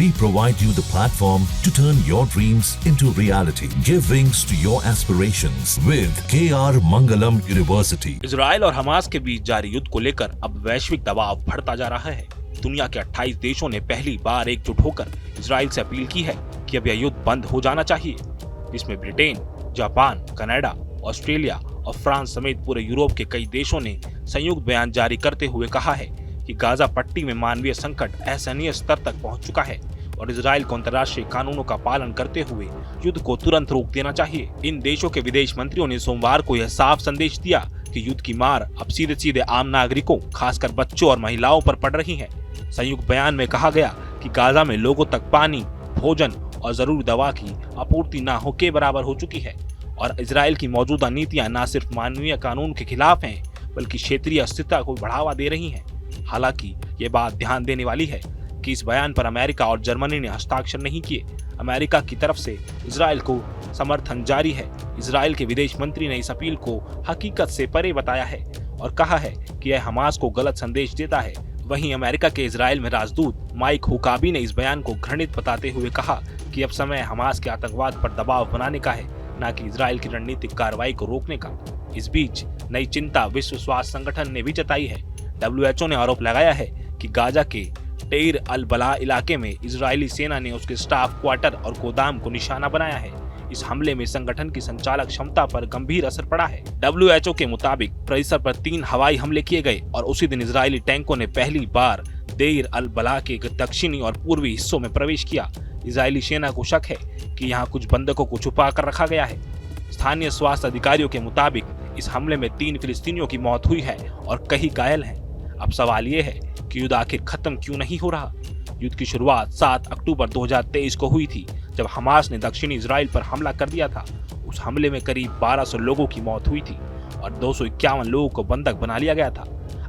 We provide you the platform to turn your dreams into reality. Give wings to your aspirations with KR Mangalam University. Israel और Hamas के बीच जारी युद्ध को लेकर अब वैश्विक दबाव बढ़ता जा रहा है। दुनिया के 28 देशों ने पहली बार एकजुट होकर इजराइल से अपील की है कि अब यह युद्ध बंद हो जाना चाहिए, जिसमें ब्रिटेन, जापान, कनाडा, ऑस्ट्रेलिया और फ्रांस समेत पूरे यूरोप के कई देशों ने संयुक्त बयान जारी करते हुए कहा है कि गाजा पट्टी में मानवीय संकट असहनीय स्तर तक पहुंच चुका है और इजराइल को अंतर्राष्ट्रीय कानूनों का पालन करते हुए युद्ध को तुरंत रोक देना चाहिए। इन देशों के विदेश मंत्रियों ने सोमवार को यह साफ संदेश दिया कि युद्ध की मार अब सीधे सीधे आम नागरिकों, खासकर बच्चों और महिलाओं पर पड़ रही है। संयुक्त बयान में कहा गया कि गाजा में लोगों तक पानी, भोजन और जरूरी दवा की आपूर्ति न हो के बराबर हो चुकी है और इजराइल की मौजूदा नीतियां न सिर्फ मानवीय कानून के खिलाफ हैं, बल्कि क्षेत्रीय अस्थिरता को बढ़ावा दे रही हैं। हालांकि ये बात ध्यान देने वाली है कि इस बयान पर अमेरिका और जर्मनी ने हस्ताक्षर नहीं किए। अमेरिका की तरफ से इजराइल को समर्थन जारी है। इजराइल के विदेश मंत्री ने इस अपील को हकीकत से परे बताया है और कहा है कि यह हमास को गलत संदेश देता है। वहीं अमेरिका के इजराइल में राजदूत माइक हुकाबी ने इस बयान को घृणित बताते हुए कहा कि अब समय हमास के आतंकवाद पर दबाव बनाने का है, न कि इजराइल की रणनीतिक कार्रवाई को रोकने का। इस बीच नई चिंता विश्व स्वास्थ्य संगठन ने भी जताई है। WHO ने आरोप लगाया है कि गाजा के डेर अल बला इलाके में इजरायली सेना ने उसके स्टाफ क्वार्टर और गोदाम को निशाना बनाया है। इस हमले में संगठन की संचालक क्षमता पर गंभीर असर पड़ा है। WHO के मुताबिक परिसर पर 3 हवाई हमले किए गए और उसी दिन इजरायली टैंकों ने पहली बार डेर अल बला के दक्षिणी और पूर्वी हिस्सों में प्रवेश किया। इजरायली सेना को शक है कि यहाँ कुछ बंधकों को छुपा कर रखा गया है। स्थानीय स्वास्थ्य अधिकारियों के मुताबिक इस हमले में 3 फिलिस्तीनियों की मौत हुई है और कई घायल हैं। अब सवाल ये है कि युद्ध आखिर खत्म क्यों नहीं हो रहा। युद्ध की शुरुआत 7 अक्टूबर 2023 को हुई थी, जब हमास ने दक्षिणी इजराइल पर हमला कर दिया था। उस हमले में करीब 1200 लोगों की मौत हुई थी और 251 लोगों को बंधक बना लिया गया था।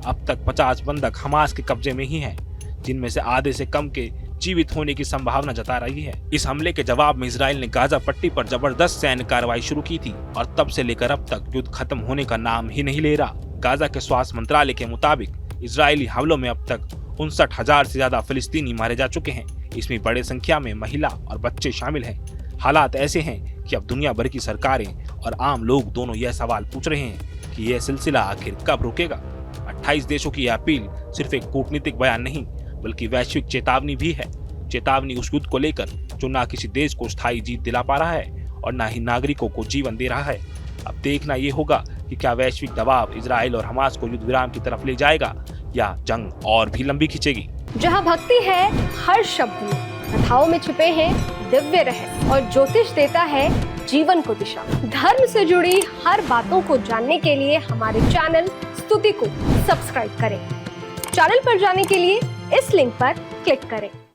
अब तक 50 बंधक हमास के कब्जे में ही हैं, जिनमें से आधे से कम के जीवित होने की संभावना जता रही है। इस हमले के जवाब में इजराइल ने गाजा पट्टी पर जबरदस्त सैन्य कार्रवाई शुरू की थी और तब से लेकर अब तक युद्ध खत्म होने का नाम ही नहीं ले रहा। गाजा के स्वास्थ्य मंत्रालय के मुताबिक इजरायली हमलों में अब तक 59,000 से ज्यादा फिलिस्तीनी मारे जा चुके हैं। इसमें बड़े संख्या में महिला और बच्चे शामिल हैं। हालात ऐसे हैं कि अब दुनिया भर की सरकारें और आम लोग दोनों यह सवाल पूछ रहे हैं कि यह सिलसिला आखिर कब रुकेगा। 28 देशों की यह अपील सिर्फ एक कूटनीतिक बयान नहीं, बल्कि वैश्विक चेतावनी भी है। चेतावनी उस युद्ध को लेकर जो न किसी देश को स्थायी जीत दिला पा रहा है और न ही नागरिकों को जीवन दे रहा है। अब देखना ये होगा कि क्या वैश्विक दबाव इजराइल और हमास को युद्ध विराम की तरफ ले जाएगा या जंग और भी लंबी खींचेगी। जहां भक्ति है हर शब्द में, कथाओं में छुपे हैं दिव्य रहस्य और ज्योतिष देता है जीवन को दिशा। धर्म से जुड़ी हर बातों को जानने के लिए हमारे चैनल स्तुति को सब्सक्राइब करें। चैनल पर जाने के लिए इस लिंक पर क्लिक करें।